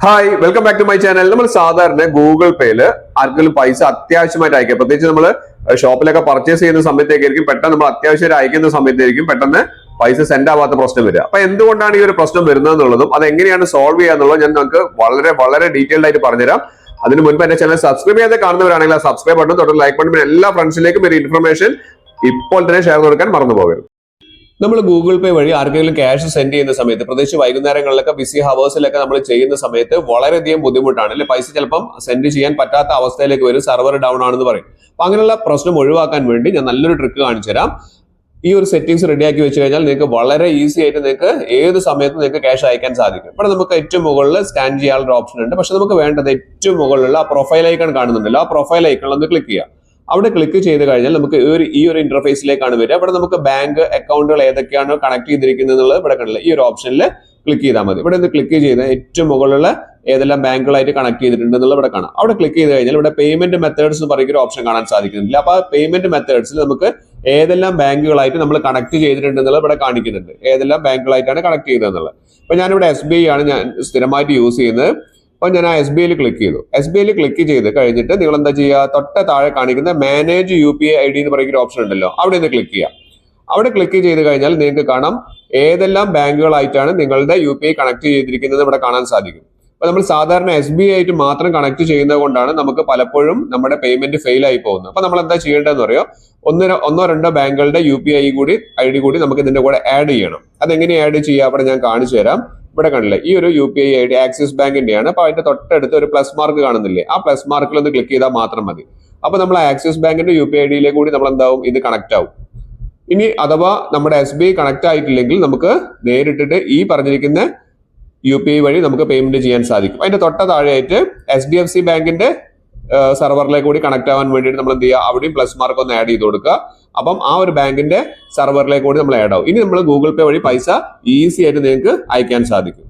Hi welcome back to my channel. നമ്മൾ സാധാരണ Google പേയില് ആർക്കെങ്കിലും പൈസ അത്യാവശ്യമായിട്ട് അയക്കുക, പ്രത്യേകിച്ച് നമ്മൾ ഷോപ്പിലൊക്കെ പർച്ചേസ് ചെയ്യുന്ന സമയത്തേക്കായിരിക്കും പെട്ടെന്ന് നമ്മൾ അത്യാവശ്യം അയക്കുന്ന സമയത്തായിരിക്കും പെട്ടെന്ന് പൈസ സെൻഡ് ആവാത്ത പ്രശ്നം വരിക. അപ്പൊ എന്തുകൊണ്ടാണ് ഈ ഒരു പ്രശ്നം വരുന്നത് എന്നുള്ളതും അത് എങ്ങനെയാണ് സോൾവ് ചെയ്യുക എന്നുള്ളത് ഞാൻ നിങ്ങൾക്ക് വളരെ ഡീറ്റെയിൽഡ് ആയിട്ട് പറഞ്ഞുതരാം. അതിന് മുൻപ് എന്റെ ചാനൽ സബ്സ്ക്രൈബ് ചെയ്യാതെ കാണുന്നവരാണെങ്കിൽ ആ സബ്സ്ക്രൈബ് ബട്ടൺ തൊട്ട് ലൈക്ക് ബട്ടൺ എല്ലാ ഫ്രണ്ട്സിലേക്കും ഒരു ഇൻഫർമേഷൻ ഇപ്പോൾ തന്നെ ഷെയർ കൊടുക്കാൻ മറന്നു പോകരുത്. നമ്മൾ ഗൂഗിൾ പേ വഴി ആർക്കെങ്കിലും ക്യാഷ് സെൻഡ് ചെയ്യുന്ന സമയത്ത്, പ്രത്യേകിച്ച് വൈകുന്നേരങ്ങളിലൊക്കെ ബിസി ഹവേഴ്സിലൊക്കെ നമ്മൾ ചെയ്യുന്ന സമയത്ത് വളരെയധികം ബുദ്ധിമുട്ടാണ് അല്ലെ. പൈസ ചിലപ്പം സെൻഡ് ചെയ്യാൻ പറ്റാത്ത അവസ്ഥയിലേക്ക് വരും, സെർവർ ഡൗൺ ആണെന്ന് പറയും. അപ്പൊ അങ്ങനെയുള്ള പ്രശ്നം ഒഴിവാക്കാൻ വേണ്ടി ഞാൻ നല്ലൊരു ട്രിക്ക് കാണിച്ചു തരാം. ഈ ഒരു സെറ്റിംഗ്സ് റെഡിയാക്കി വെച്ച് കഴിഞ്ഞാൽ നിങ്ങൾക്ക് വളരെ ഈസി ആയിട്ട് നിങ്ങൾക്ക് ഏത് സമയത്തും നിങ്ങൾക്ക് ക്യാഷ് അയക്കാൻ സാധിക്കും. ഇവിടെ നമുക്ക് ഏറ്റവും മുകളിൽ സ്കാൻ ചെയ്യാനുള്ള ഓപ്ഷൻ ഉണ്ട്. പക്ഷെ നമുക്ക് വേണ്ടത് ഏറ്റവും മുകളിലുള്ള ആ പ്രൊഫൈൽ ഐക്കൺ കാണുന്നുണ്ടല്ലോ, ആ പ്രൊഫൈൽ ഐക്കണിൽ ഒന്ന് ക്ലിക്ക് ചെയ്യാം. അവിടെ ക്ലിക്ക് ചെയ്ത് കഴിഞ്ഞാൽ നമുക്ക് ഈ ഒരു ഇന്റർഫേസിലേക്കാണ് വരിക. ഇവിടെ നമുക്ക് ബാങ്ക് അക്കൗണ്ടുകൾ ഏതൊക്കെയാണ് കണക്ട് ചെയ്തിരിക്കുന്നത് എന്നുള്ളത് ഇവിടെ കണ്ടില്ല. ഈ ഒരു ഓപ്ഷനിൽ ക്ലിക്ക് ചെയ്താൽ മതി. ഇവിടെ നിന്ന് ക്ലിക്ക് ചെയ്ത് ഏറ്റവും മുകളിലുള്ള ഏതെല്ലാം ബാങ്കുകളായിട്ട് കണക്ട് ചെയ്തിട്ടുണ്ട് എന്നുള്ളത് ഇവിടെ കാണാം. അവിടെ ക്ലിക്ക് ചെയ്ത് കഴിഞ്ഞാൽ ഇവിടെ പേയ്മെന്റ് മെത്തേഡ്സ് എന്ന് പറയുന്ന ഒരു ഓപ്ഷൻ കാണാൻ സാധിക്കുന്നില്ല. അപ്പൊ ആ പേയ്മെന്റ് മെത്തേഡ്സിൽ നമുക്ക് ഏതെല്ലാം ബാങ്കുകളായിട്ട് നമ്മൾ കണക്ട് ചെയ്തിട്ടുണ്ട് എന്നുള്ളത് ഇവിടെ കാണിക്കുന്നുണ്ട്, ഏതെല്ലാം ബാങ്കുകളായിട്ടാണ് കണക്ട് ചെയ്തതെന്നുള്ളത്. അപ്പൊ ഞാനിവിടെ SBI ആണ് ഞാൻ സ്ഥിരമായിട്ട് യൂസ് ചെയ്യുന്നത്. അപ്പൊ ഞാൻ ആ SBI ക്ലിക്ക് ചെയ്തു. SBI ക്ലിക്ക് ചെയ്ത് കഴിഞ്ഞിട്ട് നിങ്ങൾ എന്താ ചെയ്യുക, തൊട്ട താഴെ കാണിക്കുന്ന മാനേജ് UPI ID എന്ന് പറയുന്ന ഒരു ഓപ്ഷൻ ഉണ്ടല്ലോ, അവിടെ നിന്ന് ക്ലിക്ക് ചെയ്യാം. അവിടെ ക്ലിക്ക് ചെയ്ത് കഴിഞ്ഞാൽ നിങ്ങൾക്ക് കാണാം ഏതെല്ലാം ബാങ്കുകളായിട്ടാണ് നിങ്ങളുടെ UPI കണക്ട് ചെയ്തിരിക്കുന്നത് ഇവിടെ കാണാൻ സാധിക്കും. അപ്പൊ നമ്മൾ സാധാരണ SBI ആയിട്ട് മാത്രം കണക്ട് ചെയ്യുന്നത് കൊണ്ടാണ് നമുക്ക് പലപ്പോഴും നമ്മുടെ പേയ്മെന്റ് ഫെയിൽ ആയി പോകുന്നത്. അപ്പൊ നമ്മൾ എന്താ ചെയ്യേണ്ടതെന്ന് അറിയോ, ഒന്നോ രണ്ടോ ബാങ്കുകളുടെ UPI ID കൂടി നമുക്ക് ഇതിന്റെ കൂടെ ആഡ് ചെയ്യണം. അതെങ്ങനെ ആഡ് ചെയ്യുക അവിടെ ഞാൻ കാണിച്ചു തരാം. ഇവിടെ കണ്ടില്ലേ, ഈ ഒരു UPI ID ആക്സിസ് ബാങ്കിന്റെയാണ്. അപ്പൊ അതിന്റെ തൊട്ടടുത്ത് ഒരു പ്ലസ് മാർക്ക് കാണുന്നില്ലേ, ആ പ്ലസ് മാർക്കിൽ ഒന്ന് ക്ലിക്ക് ചെയ്താൽ മാത്രം മതി. അപ്പൊ നമ്മൾ ആക്സിസ് ബാങ്കിന്റെ UPI ID കൂടി നമ്മൾ എന്താവും, ഇത് കണക്ട് ആവും. ഇനി അഥവാ നമ്മുടെ SBI കണക്ട് ആയിട്ടില്ലെങ്കിൽ നമുക്ക് നേരിട്ടിട്ട് ഈ പറഞ്ഞിരിക്കുന്ന UPI വഴി നമുക്ക് പേയ്മെന്റ് ചെയ്യാൻ സാധിക്കും. അതിന്റെ തൊട്ട താഴെയായിട്ട് HDFC ബാങ്കിന്റെ സെർവറിലേക്ക് കൂടി കണക്ട് ആവാൻ വേണ്ടിയിട്ട് നമ്മൾ എന്ത് ചെയ്യുക, അവിടെയും പ്ലസ് മാർക്ക് ഒന്ന് ആഡ് ചെയ്ത് കൊടുക്കുക. അപ്പം ആ ഒരു ബാങ്കിന്റെ സെർവറിലേക്ക് കൂടി നമ്മൾ ആഡ് ആവും. ഇനി നമ്മൾ ഗൂഗിൾ പേ വഴി പൈസ ഈസി ആയിട്ട് നിങ്ങൾക്ക് അയക്കാൻ സാധിക്കും.